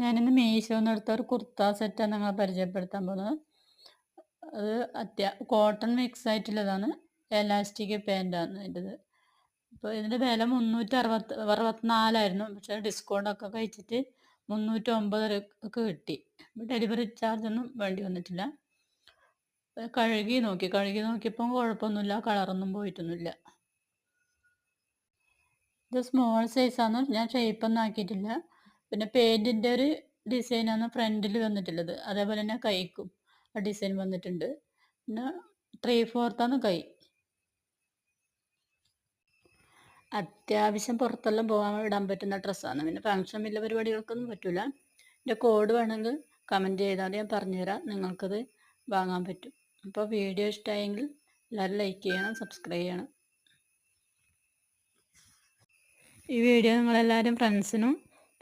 ഞാനിന്ന് മീഷോന്ന് എടുത്ത ഒരു കുർത്ത സെറ്റാണ് നിങ്ങളെ പരിചയപ്പെടുത്താൻ പോകുന്നത്. അത് കോട്ടൺ മിക്സ് ആയിട്ടുള്ളതാണ്. എലാസ്റ്റിക് പാൻറ്റാണ് ഇതിൻ്റെത്. അപ്പോൾ ഇതിൻ്റെ വില 364 പക്ഷേ ഡിസ്കൗണ്ടൊക്കെ കഴിച്ചിട്ട് 309 ഒക്കെ കിട്ടി. ഡെലിവറി ചാർജൊന്നും വേണ്ടി വന്നിട്ടില്ല. കഴുകി നോക്കിയപ്പോൾ കുഴപ്പമൊന്നുമില്ല, കളറൊന്നും പോയിട്ടൊന്നുമില്ല. ഇത് സ്മോൾ സൈസാണ്, ഞാൻ ഷേപ്പൊന്നും ആക്കിയിട്ടില്ല. പിന്നെ പേൻറ്റിൻ്റെ ഒരു ഡിസൈനാണ് ഫ്രണ്ടിൽ വന്നിട്ടുള്ളത്, അതേപോലെ തന്നെ കൈക്കും ആ ഡിസൈൻ വന്നിട്ടുണ്ട്. പിന്നെ 3/4 കൈ. അത്യാവശ്യം പുറത്തെല്ലാം പോകാൻ ഇടാൻ പറ്റുന്ന ഡ്രസ്സാണ്. പിന്നെ ഫങ്ഷൻ വലിയ പരിപാടികൾക്കൊന്നും പറ്റില്ല. എൻ്റെ കോഡ് വേണമെങ്കിൽ കമൻറ്റ് ചെയ്താൽ ഞാൻ പറഞ്ഞുതരാം, നിങ്ങൾക്കത് വാങ്ങാൻ പറ്റും. അപ്പോൾ വീഡിയോ ഇഷ്ടമായെങ്കിൽ എല്ലാവരും ലൈക്ക് ചെയ്യണം, സബ്സ്ക്രൈബ് ചെയ്യണം. ഈ വീഡിയോ നിങ്ങളെല്ലാവരും ഫ്രണ്ട്സിനും